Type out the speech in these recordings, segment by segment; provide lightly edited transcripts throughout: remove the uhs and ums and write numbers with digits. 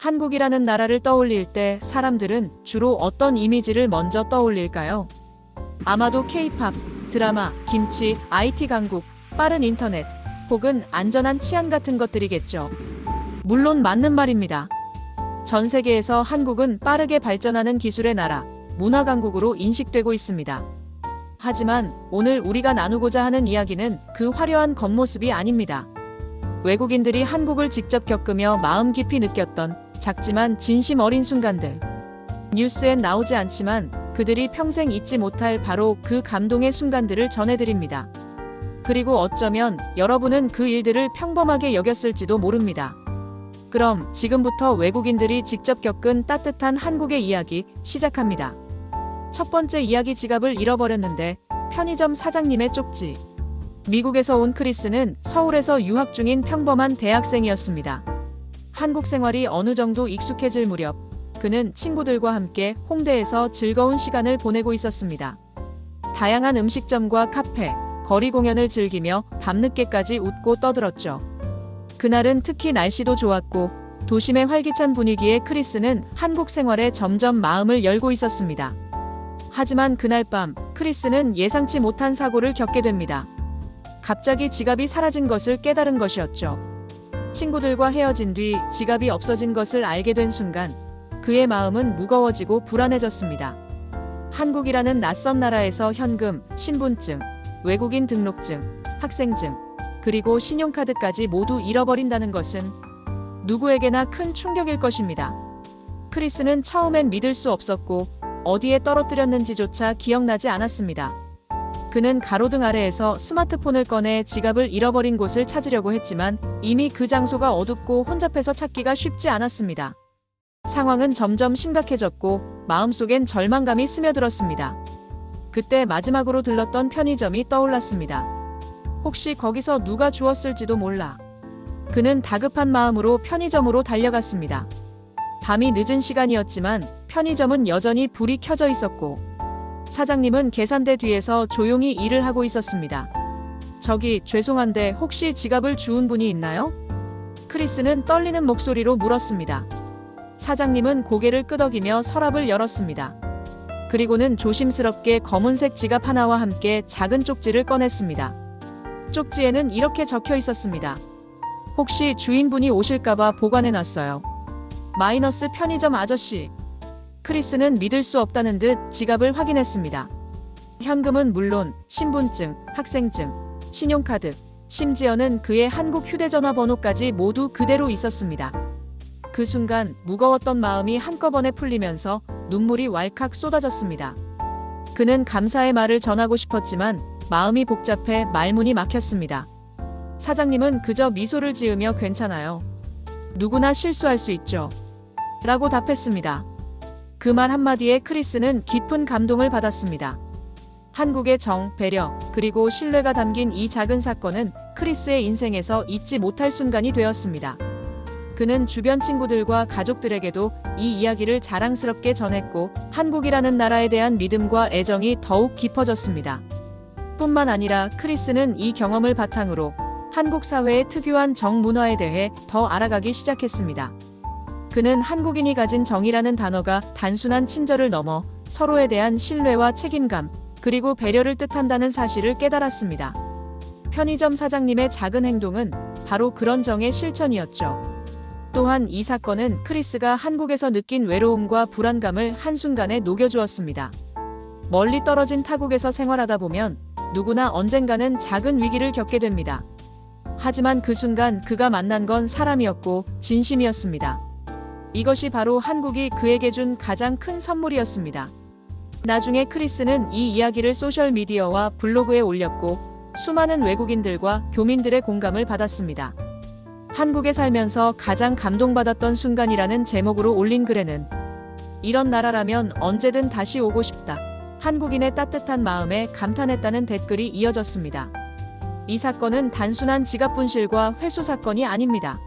한국이라는 나라를 떠올릴 때 사람들은 주로 어떤 이미지를 먼저 떠올릴까요? 아마도 K-팝, 드라마, 김치, IT 강국, 빠른 인터넷, 혹은 안전한 치안 같은 것들이겠죠. 물론 맞는 말입니다. 전 세계에서 한국은 빠르게 발전하는 기술의 나라, 문화 강국으로 인식되고 있습니다. 하지만 오늘 우리가 나누고자 하는 이야기는 그 화려한 겉모습이 아닙니다. 외국인들이 한국을 직접 겪으며 마음 깊이 느꼈던 작지만 진심 어린 순간들. 뉴스엔 나오지 않지만 그들이 평생 잊지 못할 바로 그 감동의 순간들을 전해드립니다. 그리고 어쩌면 여러분은 그 일들을 평범하게 여겼을지도 모릅니다. 그럼 지금부터 외국인들이 직접 겪은 따뜻한 한국의 이야기 시작합니다. 첫 번째 이야기, 지갑을 잃어버렸는데 편의점 사장님의 쪽지. 미국에서 온 크리스는 서울에서 유학 중인 평범한 대학생이었습니다. 한국 생활이 어느 정도 익숙해질 무렵 그는 친구들과 함께 홍대에서 즐거운 시간을 보내고 있었습니다. 다양한 음식점과 카페, 거리 공연을 즐기며 밤늦게까지 웃고 떠들었죠. 그날은 특히 날씨도 좋았고 도심의 활기찬 분위기에 크리스는 한국 생활에 점점 마음을 열고 있었습니다. 하지만 그날 밤 크리스는 예상치 못한 사고를 겪게 됩니다. 갑자기 지갑이 사라진 것을 깨달은 것이었죠. 친구들과 헤어진 뒤 지갑이 없어진 것을 알게 된 순간 그의 마음은 무거워지고 불안해졌습니다. 한국이라는 낯선 나라에서 현금, 신분증, 외국인 등록증, 학생증, 그리고 신용카드까지 모두 잃어버린다는 것은 누구에게나 큰 충격일 것입니다. 크리스는 처음엔 믿을 수 없었고 어디에 떨어뜨렸는지조차 기억나지 않았습니다. 그는 가로등 아래에서 스마트폰을 꺼내 지갑을 잃어버린 곳을 찾으려고 했지만 이미 그 장소가 어둡고 혼잡해서 찾기가 쉽지 않았습니다. 상황은 점점 심각해졌고 마음속엔 절망감이 스며들었습니다. 그때 마지막으로 들렀던 편의점이 떠올랐습니다. 혹시 거기서 누가 주웠을지도 몰라. 그는 다급한 마음으로 편의점으로 달려갔습니다. 밤이 늦은 시간이었지만 편의점은 여전히 불이 켜져 있었고 사장님은 계산대 뒤에서 조용히 일을 하고 있었습니다. 저기, 죄송한데 혹시 지갑을 주운 분이 있나요? 크리스는 떨리는 목소리로 물었습니다. 사장님은 고개를 끄덕이며 서랍을 열었습니다. 그리고는 조심스럽게 검은색 지갑 하나와 함께 작은 쪽지를 꺼냈습니다. 쪽지에는 이렇게 적혀 있었습니다. 혹시 주인분이 오실까봐 보관해놨어요. 마이너스 편의점 아저씨. 크리스는 믿을 수 없다는 듯 지갑을 확인했습니다. 현금은 물론 신분증, 학생증, 신용카드, 심지어는 그의 한국 휴대전화 번호까지 모두 그대로 있었습니다. 그 순간 무거웠던 마음이 한꺼번에 풀리면서 눈물이 왈칵 쏟아졌습니다. 그는 감사의 말을 전하고 싶었지만 마음이 복잡해 말문이 막혔습니다. 사장님은 그저 미소를 지으며 괜찮아요. 누구나 실수할 수 있죠. 라고 답했습니다. 그 말 한마디에 크리스는 깊은 감동을 받았습니다. 한국의 정, 배려, 그리고 신뢰가 담긴 이 작은 사건은 크리스의 인생에서 잊지 못할 순간이 되었습니다. 그는 주변 친구들과 가족들에게도 이 이야기를 자랑스럽게 전했고 한국이라는 나라에 대한 믿음과 애정이 더욱 깊어졌습니다. 뿐만 아니라 크리스는 이 경험을 바탕으로 한국 사회의 특유한 정 문화에 대해 더 알아가기 시작했습니다. 그는 한국인이 가진 정이라는 단어가 단순한 친절을 넘어 서로에 대한 신뢰와 책임감, 그리고 배려를 뜻한다는 사실을 깨달았습니다. 편의점 사장님의 작은 행동은 바로 그런 정의 실천이었죠. 또한 이 사건은 크리스가 한국에서 느낀 외로움과 불안감을 한순간에 녹여주었습니다. 멀리 떨어진 타국에서 생활하다 보면 누구나 언젠가는 작은 위기를 겪게 됩니다. 하지만 그 순간 그가 만난 건 사람이었고 진심이었습니다. 이것이 바로 한국이 그에게 준 가장 큰 선물이었습니다. 나중에 크리스는 이 이야기를 소셜미디어와 블로그에 올렸고 수많은 외국인들과 교민들의 공감을 받았습니다. 한국에 살면서 가장 감동받았던 순간이라는 제목으로 올린 글에는 이런 나라라면 언제든 다시 오고 싶다. 한국인의 따뜻한 마음에 감탄했다는 댓글이 이어졌습니다. 이 사건은 단순한 지갑 분실과 회수 사건이 아닙니다.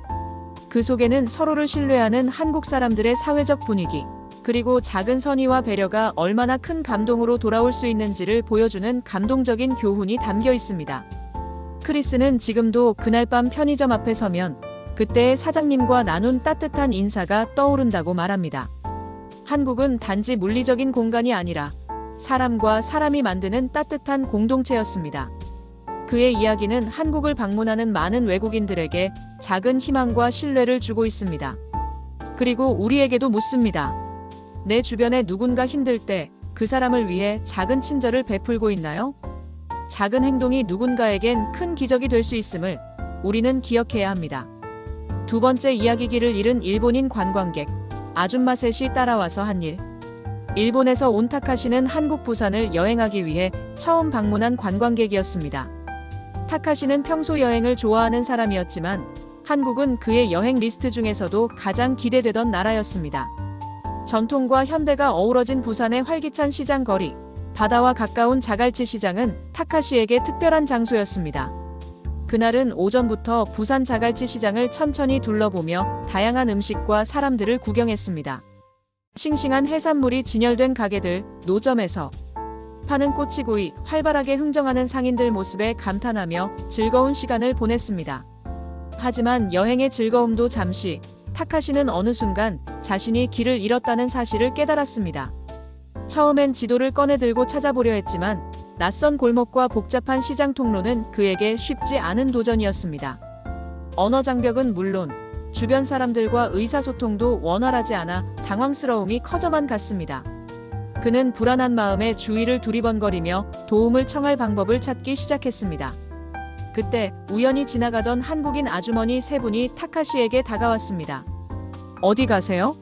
그 속에는 서로를 신뢰하는 한국 사람들의 사회적 분위기, 그리고 작은 선의와 배려가 얼마나 큰 감동으로 돌아올 수 있는지를 보여주는 감동적인 교훈이 담겨 있습니다. 크리스는 지금도 그날 밤 편의점 앞에 서면 그때의 사장님과 나눈 따뜻한 인사가 떠오른다고 말합니다. 한국은 단지 물리적인 공간이 아니라 사람과 사람이 만드는 따뜻한 공동체였습니다. 그의 이야기는 한국을 방문하는 많은 외국인들에게 작은 희망과 신뢰를 주고 있습니다. 그리고 우리에게도 묻습니다. 내 주변에 누군가 힘들 때 그 사람을 위해 작은 친절을 베풀고 있나요? 작은 행동이 누군가에겐 큰 기적이 될 수 있음을 우리는 기억해야 합니다. 두 번째 이야기기를 잃은 일본인 관광객. 아줌마 셋이 따라와서 한 일. 일본에서 온 타카시는 한국 부산을 여행하기 위해 처음 방문한 관광객이었습니다. 타카시는 평소 여행을 좋아하는 사람이었지만 한국은 그의 여행 리스트 중에서도 가장 기대되던 나라였습니다. 전통과 현대가 어우러진 부산의 활기찬 시장 거리, 바다와 가까운 자갈치 시장은 타카시에게 특별한 장소였습니다. 그날은 오전부터 부산 자갈치 시장을 천천히 둘러보며 다양한 음식과 사람들을 구경했습니다. 싱싱한 해산물이 진열된 가게들, 노점에서 파는 꼬치구이, 활발하게 흥정하는 상인들 모습에 감탄하며 즐거운 시간을 보냈습니다. 하지만 여행의 즐거움도 잠시, 타카시는 어느 순간 자신이 길을 잃었다는 사실을 깨달았습니다. 처음엔 지도를 꺼내 들고 찾아보려 했지만 낯선 골목과 복잡한 시장 통로는 그에게 쉽지 않은 도전이었습니다. 언어 장벽은 물론 주변 사람들과 의사소통도 원활하지 않아 당황스러움이 커져만 갔습니다. 그는 불안한 마음에 주위를 두리번거리며 도움을 청할 방법을 찾기 시작했습니다. 그때 우연히 지나가던 한국인 아주머니 세 분이 타카시에게 다가왔습니다. 어디 가세요?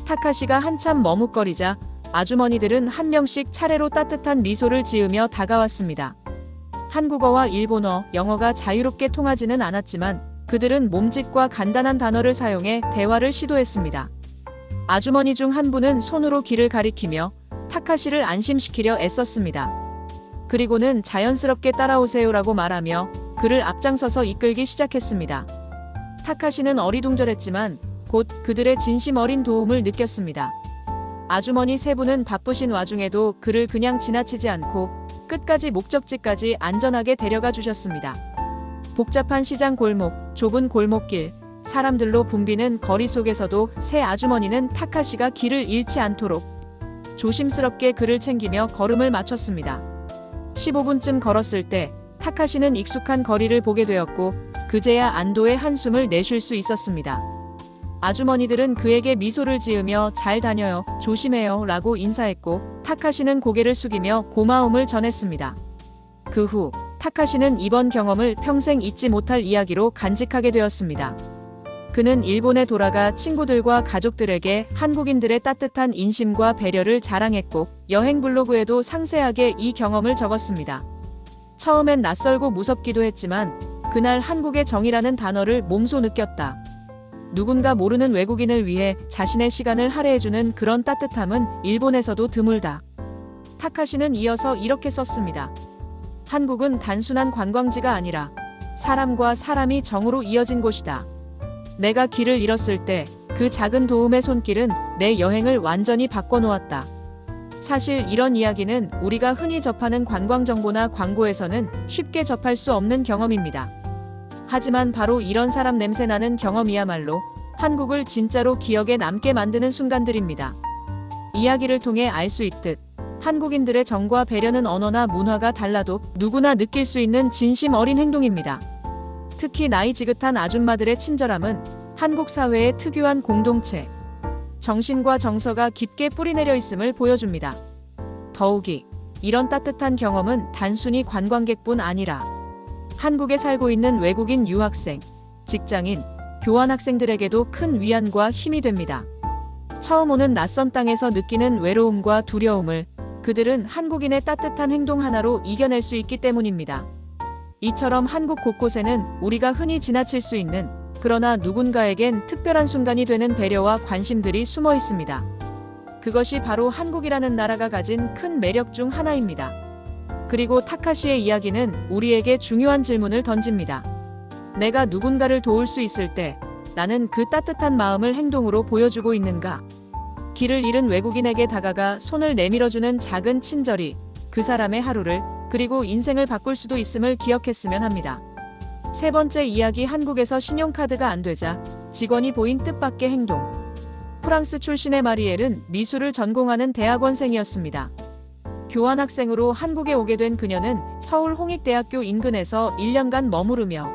타카시가 한참 머뭇거리자 아주머니들은 한 명씩 차례로 따뜻한 미소를 지으며 다가왔습니다. 한국어와 일본어, 영어가 자유롭게 통하지는 않았지만 그들은 몸짓과 간단한 단어를 사용해 대화를 시도했습니다. 아주머니 중 한 분은 손으로 길을 가리키며 타카시를 안심시키려 애썼습니다. 그리고는 자연스럽게 따라오세요라고 말하며 그를 앞장서서 이끌기 시작했습니다. 타카시는 어리둥절했지만 곧 그들의 진심 어린 도움을 느꼈습니다. 아주머니 세 분은 바쁘신 와중에도 그를 그냥 지나치지 않고 끝까지 목적지까지 안전하게 데려가 주셨습니다. 복잡한 시장 골목, 좁은 골목길, 사람들로 붐비는 거리 속에서도 세 아주머니는 타카시가 길을 잃지 않도록 조심스럽게 그를 챙기며 걸음을 맞췄습니다. 15분쯤 걸었을 때 타카시는 익숙한 거리를 보게 되었고 그제야 안도의 한숨을 내쉴 수 있었습니다. 아주머니들은 그에게 미소를 지으며 잘 다녀요, 조심해요 라고 인사했고 타카시는 고개를 숙이며 고마움을 전했습니다. 그 후 타카시는 이번 경험을 평생 잊지 못할 이야기로 간직하게 되었습니다. 그는 일본에 돌아가 친구들과 가족들에게 한국인들의 따뜻한 인심과 배려를 자랑했고 여행 블로그에도 상세하게 이 경험을 적었습니다. 처음엔 낯설고 무섭기도 했지만 그날 한국의 정이라는 단어를 몸소 느꼈다. 누군가 모르는 외국인을 위해 자신의 시간을 할애해주는 그런 따뜻함은 일본에서도 드물다. 타카시는 이어서 이렇게 썼습니다. 한국은 단순한 관광지가 아니라 사람과 사람이 정으로 이어진 곳이다. 내가 길을 잃었을 때 그 작은 도움의 손길은 내 여행을 완전히 바꿔놓았다. 사실 이런 이야기는 우리가 흔히 접하는 관광 정보나 광고에서는 쉽게 접할 수 없는 경험입니다. 하지만 바로 이런 사람 냄새 나는 경험이야말로 한국을 진짜로 기억에 남게 만드는 순간들입니다. 이야기를 통해 알 수 있듯 한국인들의 정과 배려는 언어나 문화가 달라도 누구나 느낄 수 있는 진심 어린 행동입니다. 특히 나이 지긋한 아줌마들의 친절함은 한국 사회의 특유한 공동체, 정신과 정서가 깊게 뿌리내려 있음을 보여줍니다. 더욱이 이런 따뜻한 경험은 단순히 관광객뿐 아니라 한국에 살고 있는 외국인 유학생, 직장인, 교환학생들에게도 큰 위안과 힘이 됩니다. 처음 오는 낯선 땅에서 느끼는 외로움과 두려움을 그들은 한국인의 따뜻한 행동 하나로 이겨낼 수 있기 때문입니다. 이처럼 한국 곳곳에는 우리가 흔히 지나칠 수 있는 그러나 누군가에겐 특별한 순간이 되는 배려와 관심들이 숨어 있습니다. 그것이 바로 한국이라는 나라가 가진 큰 매력 중 하나입니다. 그리고 타카시의 이야기는 우리에게 중요한 질문을 던집니다. 내가 누군가를 도울 수 있을 때 나는 그 따뜻한 마음을 행동으로 보여주고 있는가? 길을 잃은 외국인에게 다가가 손을 내밀어주는 작은 친절이 그 사람의 하루를 그리고 인생을 바꿀 수도 있음을 기억했으면 합니다. 세 번째 이야기 한국에서 신용카드가 안 되자 직원이 보인 뜻밖의 행동. 프랑스 출신의 마리엘은 미술을 전공하는 대학원생이었습니다. 교환학생으로 한국에 오게 된 그녀는 서울 홍익대학교 인근에서 1년간 머무르며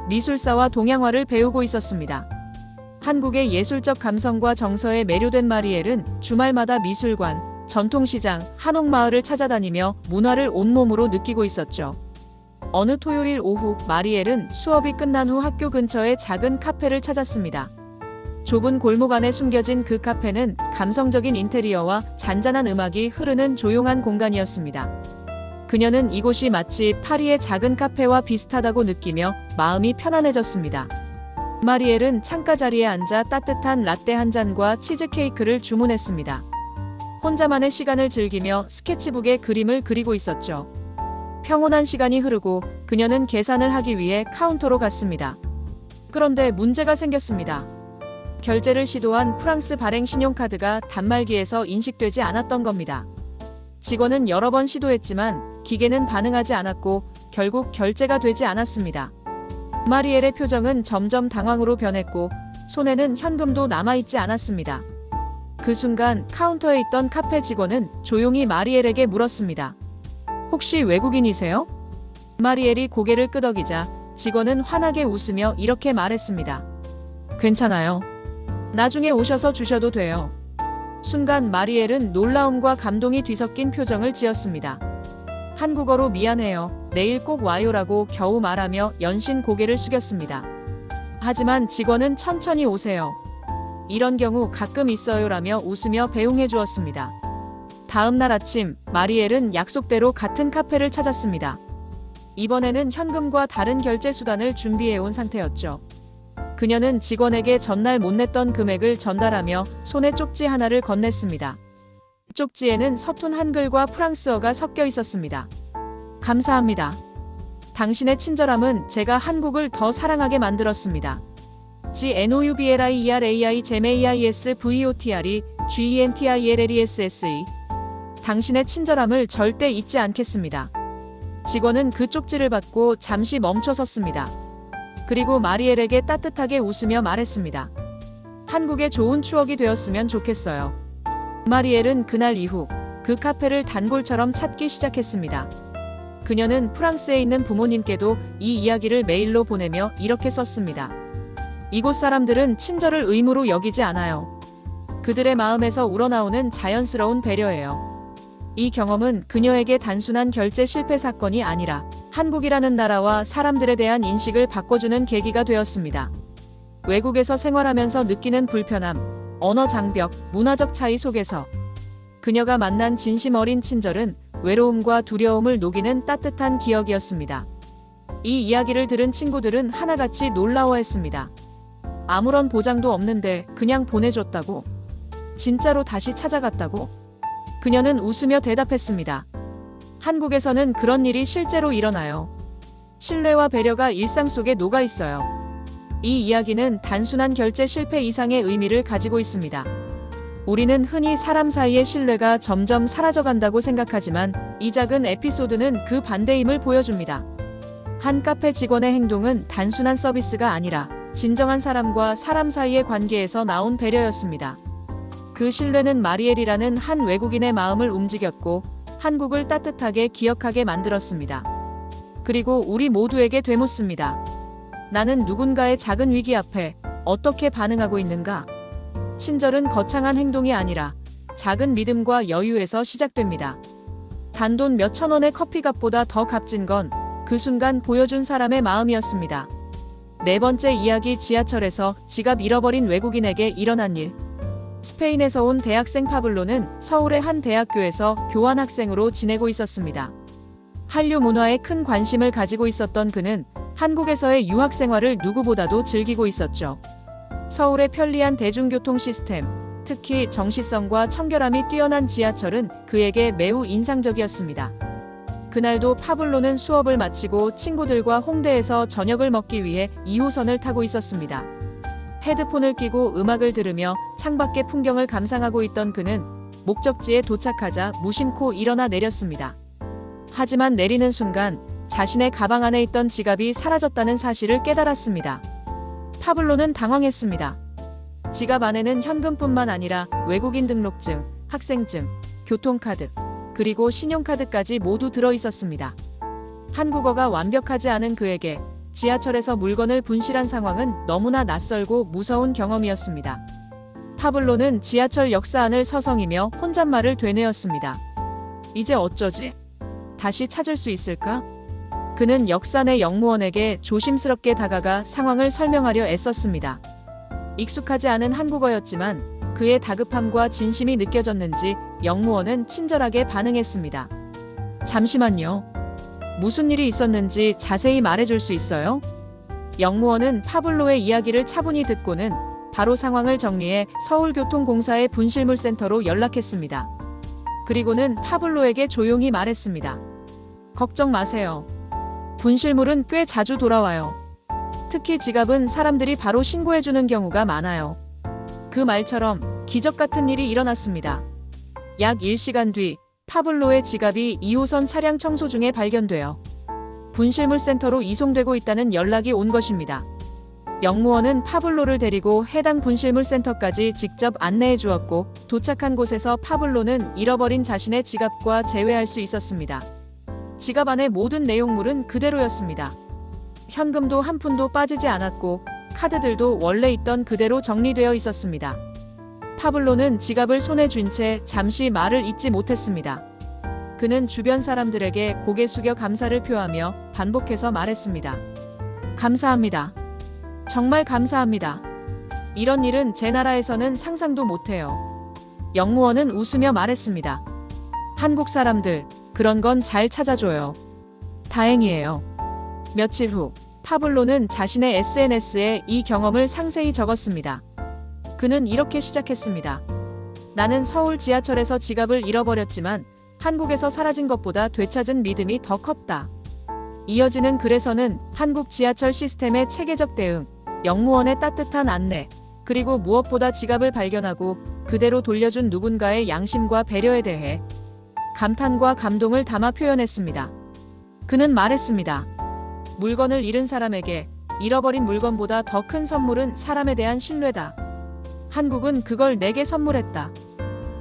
미술사와 동양화를 배우고 있었습니다. 한국의 예술적 감성과 정서에 매료된 마리엘은 주말마다 미술관, 전통시장, 한옥마을을 찾아다니며 문화를 온몸으로 느끼고 있었죠. 어느 토요일 오후 마리엘은 수업이 끝난 후 학교 근처의 작은 카페를 찾았습니다. 좁은 골목 안에 숨겨진 그 카페는 감성적인 인테리어와 잔잔한 음악이 흐르는 조용한 공간이었습니다. 그녀는 이곳이 마치 파리의 작은 카페와 비슷하다고 느끼며 마음이 편안해졌습니다. 마리엘은 창가 자리에 앉아 따뜻한 라떼 한 잔과 치즈케이크를 주문했습니다. 혼자만의 시간을 즐기며 스케치북에 그림을 그리고 있었죠. 평온한 시간이 흐르고 그녀는 계산을 하기 위해 카운터로 갔습니다. 그런데 문제가 생겼습니다. 결제를 시도한 프랑스 발행 신용카드가 단말기에서 인식되지 않았던 겁니다. 직원은 여러 번 시도했지만 기계는 반응하지 않았고 결국 결제가 되지 않았습니다. 마리엘의 표정은 점점 당황으로 변했고 손에는 현금도 남아있지 않았습니다. 그 순간 카운터에 있던 카페 직원은 조용히 마리엘에게 물었습니다. 혹시 외국인이세요? 마리엘이 고개를 끄덕이자 직원은 환하게 웃으며 이렇게 말했습니다. 괜찮아요. 나중에 오셔서 주셔도 돼요. 순간 마리엘은 놀라움과 감동이 뒤섞인 표정을 지었습니다. 한국어로 미안해요. 내일 꼭 와요라고 겨우 말하며 연신 고개를 숙였습니다. 하지만 직원은 천천히 오세요. 이런 경우 가끔 있어요라며 웃으며 배웅해 주었습니다. 다음 날 아침 마리엘은 약속대로 같은 카페를 찾았습니다. 이번에는 현금과 다른 결제 수단을 준비해 온 상태였죠. 그녀는 직원에게 전날 못 냈던 금액을 전달하며 손에 쪽지 하나를 건넸습니다. 쪽지에는 서툰 한글과 프랑스어가 섞여 있었습니다. 감사합니다. 당신의 친절함은 제가 한국을 더 사랑하게 만들었습니다. GNOUBLIERAI GEMAISVOTRE GENTILLESSE 당신의 친절함을 절대 잊지 않겠습니다. 직원은 그 쪽지를 받고 잠시 멈춰 섰습니다. 그리고 마리엘에게 따뜻하게 웃으며 말했습니다. 한국의 좋은 추억이 되었으면 좋겠어요. 마리엘은 그날 이후 그 카페를 단골처럼 찾기 시작했습니다. 그녀는 프랑스에 있는 부모님께도 이 이야기를 메일로 보내며 이렇게 썼습니다. 이곳 사람들은 친절을 의무로 여기지 않아요. 그들의 마음에서 우러나오는 자연스러운 배려예요. 이 경험은 그녀에게 단순한 결제 실패 사건이 아니라 한국이라는 나라와 사람들에 대한 인식을 바꿔주는 계기가 되었습니다. 외국에서 생활하면서 느끼는 불편함, 언어 장벽, 문화적 차이 속에서 그녀가 만난 진심 어린 친절은 외로움과 두려움을 녹이는 따뜻한 기억이었습니다. 이 이야기를 들은 친구들은 하나같이 놀라워했습니다. 아무런 보장도 없는데 그냥 보내줬다고? 진짜로 다시 찾아갔다고? 그녀는 웃으며 대답했습니다. 한국에서는 그런 일이 실제로 일어나요. 신뢰와 배려가 일상 속에 녹아 있어요. 이 이야기는 단순한 결제 실패 이상의 의미를 가지고 있습니다. 우리는 흔히 사람 사이의 신뢰가 점점 사라져간다고 생각하지만 이 작은 에피소드는 그 반대임을 보여줍니다. 한 카페 직원의 행동은 단순한 서비스가 아니라 진정한 사람과 사람 사이의 관계에서 나온 배려였습니다. 그 신뢰는 마리엘이라는 한 외국인의 마음을 움직였고 한국을 따뜻하게 기억하게 만들었습니다. 그리고 우리 모두에게 되묻습니다. 나는 누군가의 작은 위기 앞에 어떻게 반응하고 있는가? 친절은 거창한 행동이 아니라 작은 믿음과 여유에서 시작됩니다. 단돈 몇천 원의 커피값보다 더 값진 건 그 순간 보여준 사람의 마음이었습니다. 네 번째 이야기 지하철에서 지갑 잃어버린 외국인에게 일어난 일. 스페인에서 온 대학생 파블로는 서울의 한 대학교에서 교환학생으로 지내고 있었습니다. 한류 문화에 큰 관심을 가지고 있었던 그는 한국에서의 유학 생활을 누구보다도 즐기고 있었죠. 서울의 편리한 대중교통 시스템, 특히 정시성과 청결함이 뛰어난 지하철은 그에게 매우 인상적이었습니다. 그날도 파블로는 수업을 마치고 친구들과 홍대에서 저녁을 먹기 위해 2호선을 타고 있었습니다. 헤드폰을 끼고 음악을 들으며 창밖의 풍경을 감상하고 있던 그는 목적지에 도착하자 무심코 일어나 내렸습니다. 하지만 내리는 순간 자신의 가방 안에 있던 지갑이 사라졌다는 사실을 깨달았습니다. 파블로는 당황했습니다. 지갑 안에는 현금뿐만 아니라 외국인 등록증, 학생증, 교통카드, 그리고 신용카드까지 모두 들어 있었습니다. 한국어가 완벽하지 않은 그에게 지하철에서 물건을 분실한 상황은 너무나 낯설고 무서운 경험이었습니다. 파블로는 지하철 역사 안을 서성이며 혼잣말을 되뇌었습니다. 이제 어쩌지? 다시 찾을 수 있을까? 그는 역사 내 영무원에게 조심스럽게 다가가 상황을 설명하려 애썼습니다. 익숙하지 않은 한국어였지만 그의 다급함과 진심이 느껴졌는지 영무원은 친절하게 반응했습니다. 잠시만요. 무슨 일이 있었는지 자세히 말해줄 수 있어요? 영무원은 파블로의 이야기를 차분히 듣고는 바로 상황을 정리해 서울교통공사의 분실물센터로 연락했습니다. 그리고는 파블로에게 조용히 말했습니다. 걱정 마세요. 분실물은 꽤 자주 돌아와요. 특히 지갑은 사람들이 바로 신고해주는 경우가 많아요. 그 말처럼 기적 같은 일이 일어났습니다. 약 1시간 뒤 파블로의 지갑이 2호선 차량 청소 중에 발견되어 분실물센터로 이송되고 있다는 연락이 온 것입니다. 영무원은 파블로를 데리고 해당 분실물센터까지 직접 안내해 주었고 도착한 곳에서 파블로는 잃어버린 자신의 지갑과 재회할 수 있었습니다. 지갑 안의 모든 내용물은 그대로였습니다. 현금도 한 푼도 빠지지 않았고 카드들도 원래 있던 그대로 정리되어 있었습니다. 파블로는 지갑을 손에 쥔 채 잠시 말을 잇지 못했습니다. 그는 주변 사람들에게 고개 숙여 감사를 표하며 반복해서 말했습니다. 감사합니다. 정말 감사합니다. 이런 일은 제 나라에서는 상상도 못해요. 영무원은 웃으며 말했습니다. 한국 사람들, 그런 건 잘 찾아줘요. 다행이에요. 며칠 후, 파블로는 자신의 SNS에 이 경험을 상세히 적었습니다. 그는 이렇게 시작했습니다. 나는 서울 지하철에서 지갑을 잃어버렸지만 한국에서 사라진 것보다 되찾은 믿음이 더 컸다. 이어지는 글에서는 한국 지하철 시스템의 체계적 대응, 영무원의 따뜻한 안내, 그리고 무엇보다 지갑을 발견하고 그대로 돌려준 누군가의 양심과 배려에 대해 감탄과 감동을 담아 표현했습니다. 그는 말했습니다. 물건을 잃은 사람에게 잃어버린 물건보다 더 큰 선물은 사람에 대한 신뢰다. 한국은 그걸 내게 선물했다.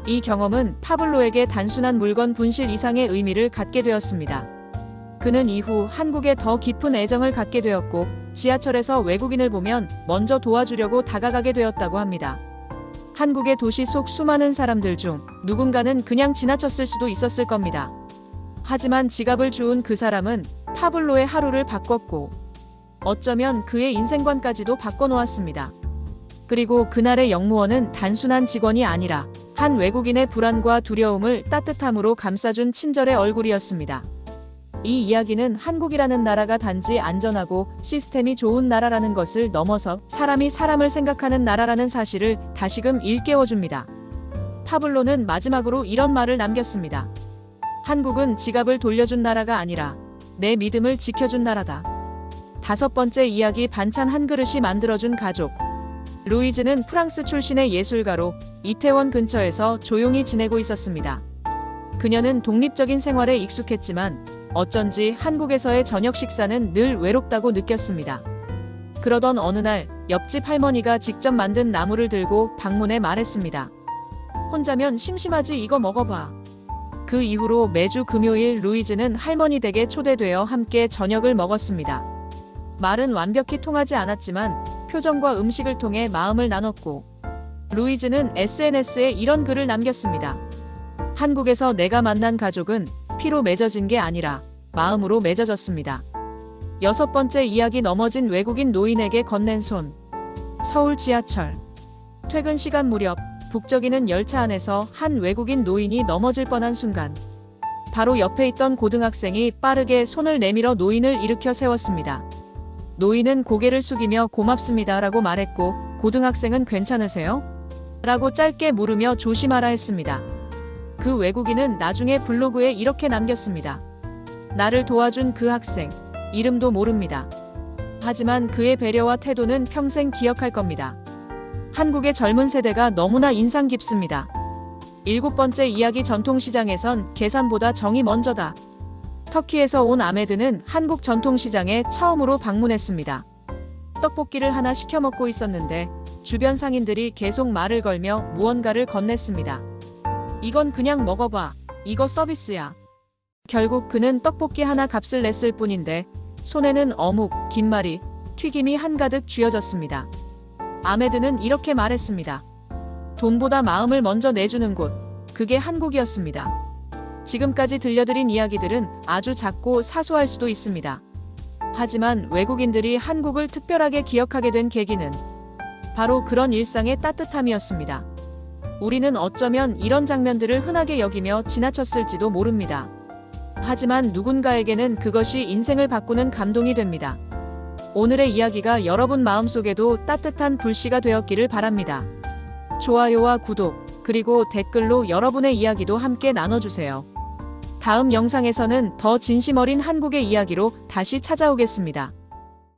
이 경험은 파블로에게 단순한 물건 분실 이상의 의미를 갖게 되었습니다. 그는 이후 한국에 더 깊은 애정을 갖게 되었고 지하철에서 외국인을 보면 먼저 도와주려고 다가가게 되었다고 합니다. 한국의 도시 속 수많은 사람들 중 누군가는 그냥 지나쳤을 수도 있었을 겁니다. 하지만 지갑을 주운 그 사람은 파블로의 하루를 바꿨고 어쩌면 그의 인생관까지도 바꿔놓았습니다. 그리고 그날의 영무원은 단순한 직원이 아니라 한 외국인의 불안과 두려움을 따뜻함으로 감싸준 친절의 얼굴이었습니다. 이 이야기는 한국이라는 나라가 단지 안전하고 시스템이 좋은 나라라는 것을 넘어서 사람이 사람을 생각하는 나라라는 사실을 다시금 일깨워줍니다. 파블로는 마지막으로 이런 말을 남겼습니다. 한국은 지갑을 돌려준 나라가 아니라 내 믿음을 지켜준 나라다. 5번째 이야기 반찬 한 그릇이 만들어준 가족. 루이즈는 프랑스 출신의 예술가로 이태원 근처에서 조용히 지내고 있었습니다. 그녀는 독립적인 생활에 익숙했지만 어쩐지 한국에서의 저녁 식사는 늘 외롭다고 느꼈습니다. 그러던 어느 날 옆집 할머니가 직접 만든 나물을 들고 방문해 말했습니다. 혼자면 심심하지 이거 먹어봐. 그 이후로 매주 금요일 루이즈는 할머니 댁에 초대되어 함께 저녁을 먹었습니다. 말은 완벽히 통하지 않았지만 표정과 음식을 통해 마음을 나눴고 루이즈는 SNS에 이런 글을 남겼습니다. 한국에서 내가 만난 가족은 피로 맺어진 게 아니라 마음으로 맺어졌습니다. 6번째 이야기 넘어진 외국인 노인에게 건넨 손. 서울 지하철. 퇴근 시간 무렵 북적이는 열차 안에서 한 외국인 노인이 넘어질 뻔한 순간 바로 옆에 있던 고등학생이 빠르게 손을 내밀어 노인을 일으켜 세웠습니다. 노인은 고개를 숙이며 고맙습니다 라고 말했고 고등학생은 괜찮으세요? 라고 짧게 물으며 조심하라 했습니다. 그 외국인은 나중에 블로그에 이렇게 남겼습니다. 나를 도와준 그 학생, 이름도 모릅니다. 하지만 그의 배려와 태도는 평생 기억할 겁니다. 한국의 젊은 세대가 너무나 인상 깊습니다. 7번째 이야기 전통시장에선 계산보다 정이 먼저다. 터키에서 온 아메드는 한국 전통시장에 처음으로 방문했습니다. 떡볶이를 하나 시켜 먹고 있었는데 주변 상인들이 계속 말을 걸며 무언가를 건넸습니다. 이건 그냥 먹어봐. 이거 서비스야. 결국 그는 떡볶이 하나 값을 냈을 뿐인데 손에는 어묵, 김말이, 튀김이 한가득 쥐어졌습니다. 아메드는 이렇게 말했습니다. 돈보다 마음을 먼저 내주는 곳, 그게 한국이었습니다. 지금까지 들려드린 이야기들은 아주 작고 사소할 수도 있습니다. 하지만 외국인들이 한국을 특별하게 기억하게 된 계기는 바로 그런 일상의 따뜻함이었습니다. 우리는 어쩌면 이런 장면들을 흔하게 여기며 지나쳤을지도 모릅니다. 하지만 누군가에게는 그것이 인생을 바꾸는 감동이 됩니다. 오늘의 이야기가 여러분 마음속에도 따뜻한 불씨가 되었기를 바랍니다. 좋아요와 구독, 그리고 댓글로 여러분의 이야기도 함께 나눠주세요. 다음 영상에서는 더 진심 어린 한국의 이야기로 다시 찾아오겠습니다.